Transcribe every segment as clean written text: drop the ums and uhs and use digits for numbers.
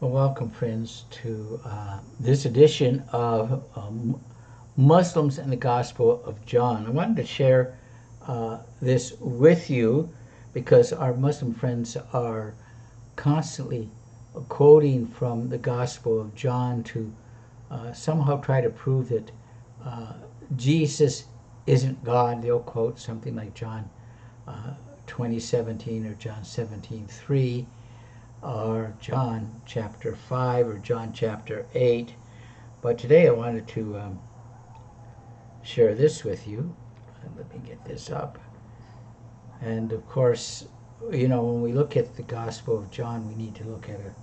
Welcome, friends, to this edition of Muslims and the Gospel of John. I wanted to share this with you because our Muslim friends are constantly quoting from the Gospel of John to somehow try to prove that Jesus isn't God. They'll quote something like John 20:17 or John 17:3. Or John chapter 5 or John chapter 8. But today I wanted to share this with you. Let me get this up. And of course, when we look at the Gospel of John, we need to look at a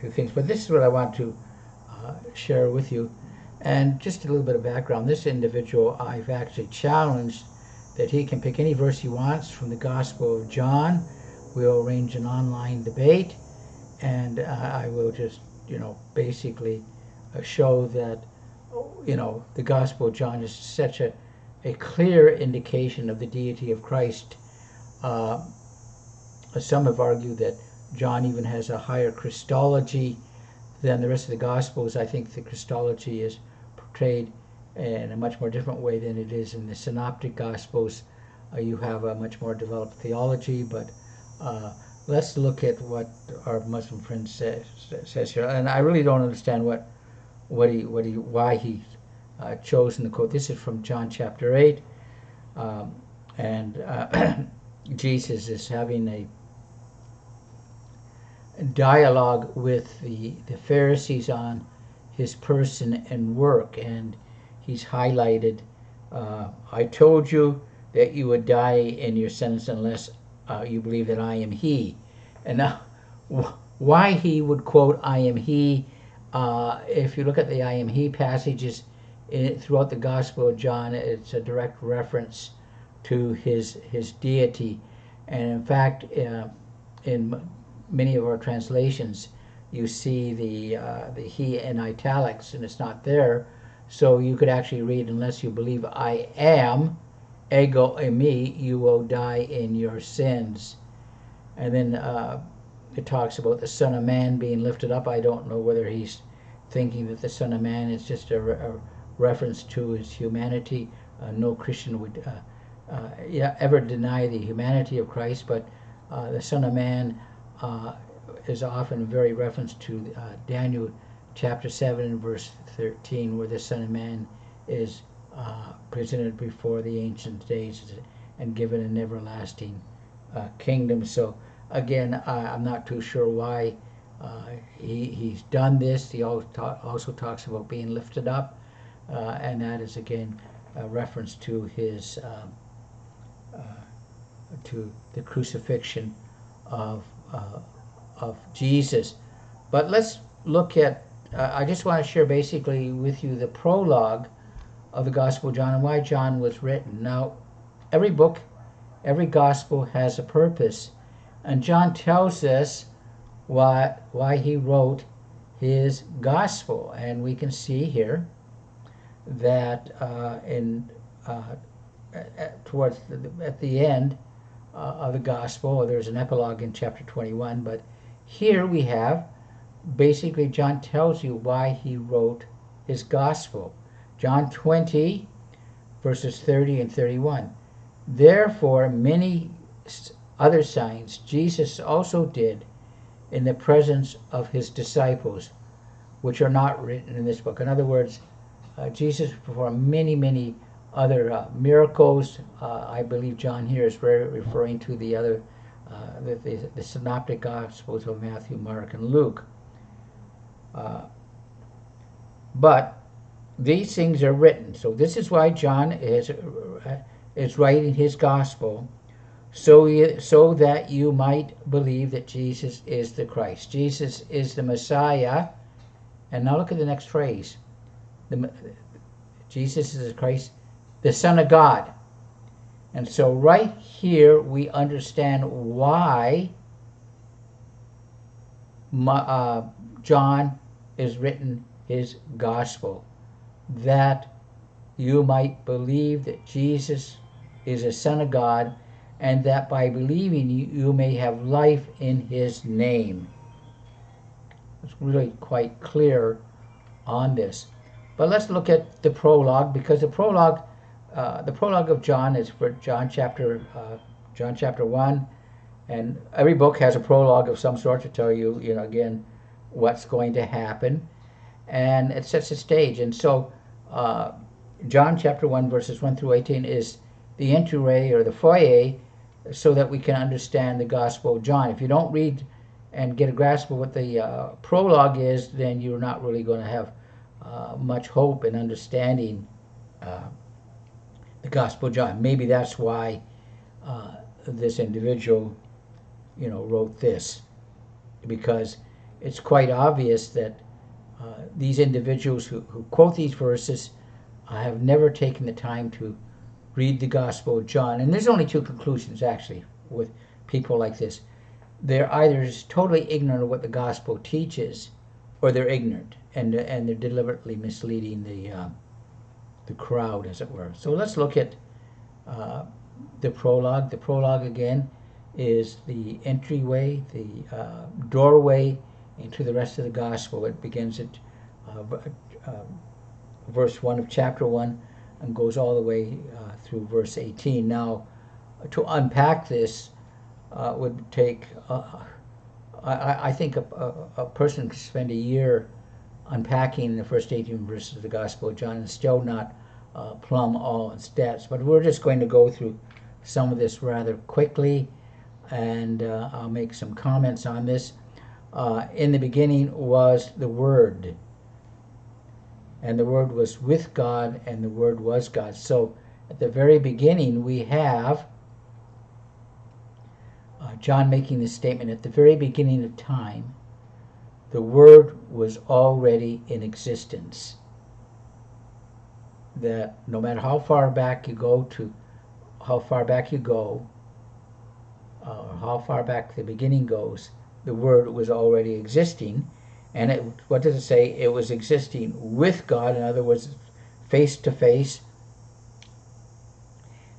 few things. But this is what I want to share with you. And just a little bit of background. This individual, I've actually challenged that he can pick any verse he wants from the Gospel of John. We'll arrange an online debate. And I will just, basically show that, the Gospel of John is such a clear indication of the deity of Christ. Some have argued that John even has a higher Christology than the rest of the Gospels. I think the Christology is portrayed in a much more different way than it is in the Synoptic Gospels. You have a much more developed theology, but let's look at what our Muslim friend says here, and I really don't understand why he chosen the quote. This is from John chapter 8, and Jesus is having a dialogue with the Pharisees on his person and work, and he's highlighted, I told you that you would die in your sins unless you believe that I am he. And now, why he would quote I am he, if you look at the I am he passages throughout the Gospel of John, it's a direct reference to his deity. And in fact, in many of our translations, you see the he in italics, and it's not there. So you could actually read, unless you believe I am, ego eimi, you will die in your sins. And then it talks about the Son of Man being lifted up. I don't know whether he's thinking that the Son of Man is just a reference to his humanity. No Christian would ever deny the humanity of Christ, but the Son of Man is often very reference to Daniel chapter 7 and verse 13, where the Son of Man is presented before the ancient days and given an everlasting kingdom. So again, I'm not too sure why he's done this. He also talks about being lifted up, and that is again a reference to his to the crucifixion of Jesus. But let's look at. I just want to share basically with you the prologue of the Gospel of John and why John was written. Now, every book, every gospel has a purpose, and John tells us why he wrote his gospel. And we can see here that at the end of the gospel, there's an epilogue in chapter 21, but here we have basically John tells you why he wrote his gospel. John 20, verses 30 and 31. Therefore, many other signs Jesus also did in the presence of his disciples, which are not written in this book. In other words, Jesus performed many other miracles. I believe John here is referring to the other, the synoptic gospels of Matthew, Mark, and Luke. But these things are written. So this is why John is writing his gospel, so that you might believe that Jesus is the Christ. Jesus is the Messiah. And now look at the next phrase. Jesus is the Christ, the Son of God. And so right here we understand why John is written his gospel, that you might believe that Jesus is a Son of God, and that by believing you may have life in his name. It's really quite clear on this. But let's look at the prologue, because the prologue of John is for John chapter 1, and every book has a prologue of some sort to tell you, again, what's going to happen, and it sets the stage. And so, John chapter 1, verses 1 through 18 is the entryway or the foyer, so that we can understand the Gospel of John. If you don't read and get a grasp of what the prologue is, then you're not really going to have much hope in understanding the Gospel of John. Maybe that's why this individual, wrote this, because it's quite obvious that these individuals who quote these verses have never taken the time to read the Gospel of John. And there's only two conclusions, actually, with people like this. They're either totally ignorant of what the Gospel teaches, or they're ignorant, and they're deliberately misleading the crowd, as it were. So let's look at the prologue. The prologue, again, is the entryway, the doorway into the rest of the Gospel. It begins at verse 1 of chapter 1 and goes all the way through verse 18. Now, to unpack this would take, I think a person could spend a year unpacking the first 18 verses of the Gospel of John and still not plumb all its depths. But we're just going to go through some of this rather quickly, and I'll make some comments on this. In the beginning was the Word, and the Word was with God, and the Word was God. So at the very beginning we have John making this statement: at the very beginning of time, the Word was already in existence. That no matter how far back you go, or how far back the beginning goes, the Word was already existing. And what does it say? It was existing with God. In other words, face to face,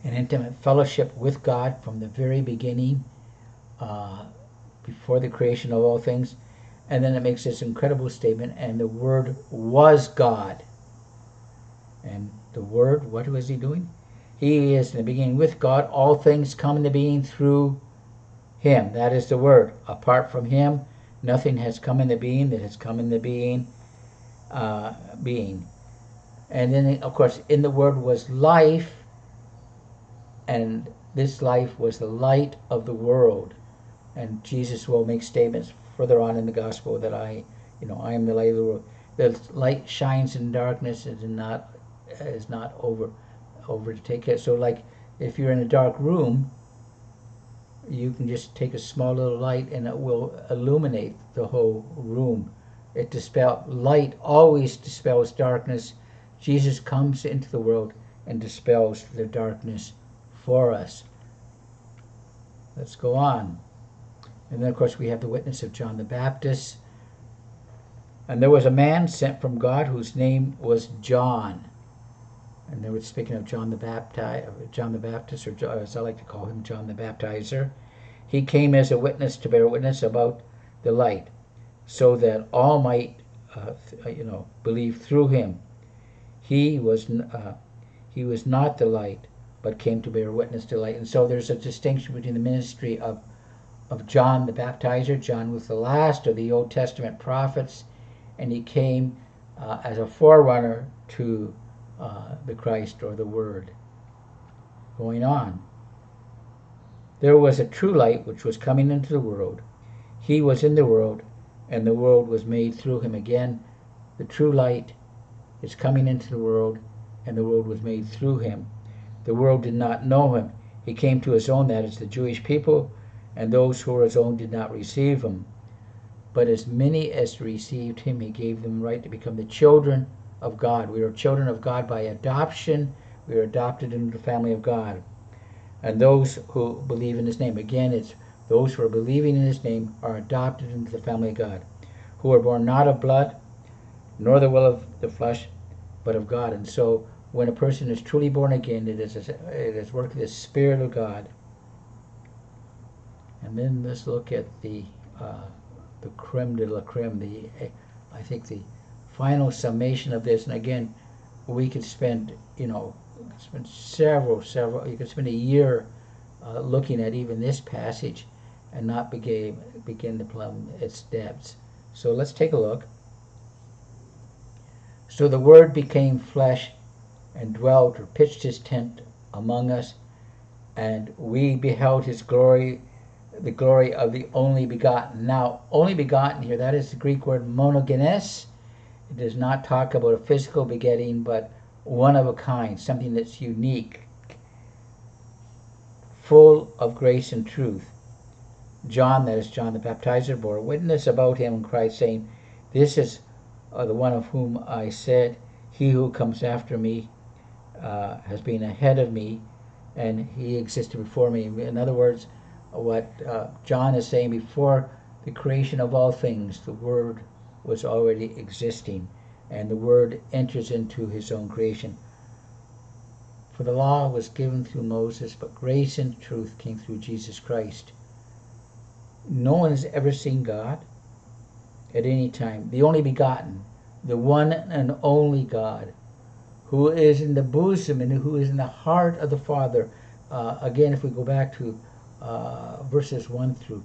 an intimate fellowship with God from the very beginning, before the creation of all things. And then it makes this incredible statement: and the Word was God. And the Word, what was he doing? He is in the beginning with God. All things come into being through him. That is the Word. Apart from him, nothing has come into being that has come into being. And then, of course, in the Word was life, and this life was the light of the world. And Jesus will make statements further on in the Gospel that I am the light of the world. The light shines in darkness and is not over to take it. So, like, if you're in a dark room, you can just take a small little light and it will illuminate the whole room. Light always dispels darkness. Jesus comes into the world and dispels the darkness for us. Let's go on. And then, of course, we have the witness of John the Baptist. And there was a man sent from God whose name was John. And they were speaking of John the Baptist, or as I like to call him, John the Baptizer. He came as a witness to bear witness about the light, so that all might, believe through him. He was not the light, but came to bear witness to light. And so there's a distinction between the ministry of John the Baptizer. John was the last of the Old Testament prophets, and he came as a forerunner to the Christ, or the Word. Going on. There was a true light which was coming into the world. He was in the world, and the world was made through him. Again, the true light is coming into the world, and the world was made through him. The world did not know him. He came to his own, that is, the Jewish people, and those who were his own did not receive him. But as many as received him, he gave them right to become the children of God. We are children of God by adoption. We are adopted into the family of God. And those who believe in his name, again, it's those who are believing in his name are adopted into the family of God, who are born not of blood, nor the will of the flesh, but of God. And so when a person is truly born again, it is work of the Spirit of God. And then let's look at the the creme de la creme. I think the final summation of this, and again, we could spend, several, you could spend a year looking at even this passage and not begin to plumb its depths. So let's take a look. So the Word became flesh and dwelt or pitched his tent among us, and we beheld his glory, the glory of the only begotten. Now, only begotten here, that is the Greek word monogenes. It does not talk about a physical begetting, but one of a kind, something that's unique, full of grace and truth. John, that is John the Baptizer, bore witness about him in Christ, saying, "This is the one of whom I said, he who comes after me has been ahead of me, and he existed before me." In other words, what John is saying, before the creation of all things, the Word was already existing, and the Word enters into his own creation. For the law was given through Moses, but grace and truth came through Jesus Christ. No one has ever seen God at any time. The only begotten, the one and only God, who is in the bosom and who is in the heart of the Father. Again, if we go back to verses 1 through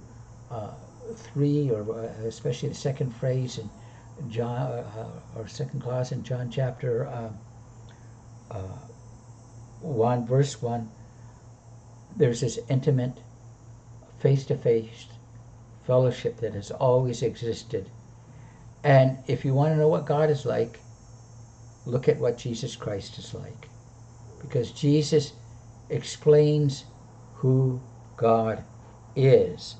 3, or especially the second phrase in John, or second clause in John chapter 1, verse 1, there's this intimate, face-to-face fellowship that has always existed. And if you want to know what God is like, look at what Jesus Christ is like. Because Jesus explains who God is.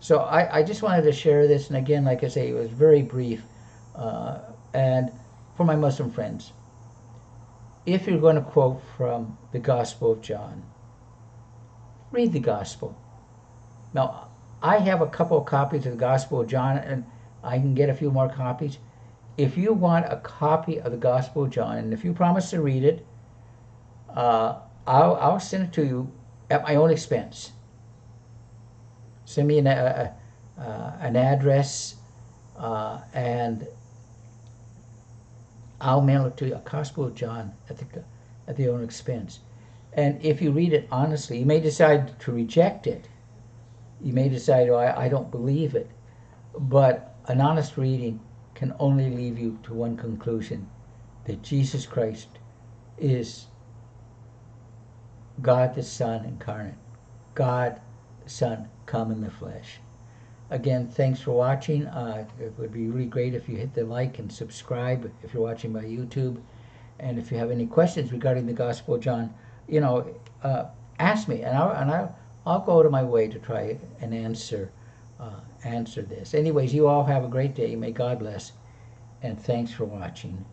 So I just wanted to share this, and again, like I say, it was very brief. And for my Muslim friends, if you're going to quote from the Gospel of John, read the Gospel. Now, I have a couple of copies of the Gospel of John, and I can get a few more copies. If you want a copy of the Gospel of John, and if you promise to read it, I'll send it to you at my own expense. Send me an address, and I'll mail it to you, a Gospel of John at your own expense. And if you read it honestly, you may decide to reject it. You may decide, "Oh, I don't believe it." But an honest reading can only lead you to one conclusion: that Jesus Christ is God the Son incarnate. God the Son come in the flesh. Again, thanks for watching. It would be really great if you hit the like and subscribe if you're watching by YouTube. And if you have any questions regarding the Gospel of John, ask me, and I'll go out of my way to try and answer this. Anyways, you all have a great day. May God bless, and thanks for watching.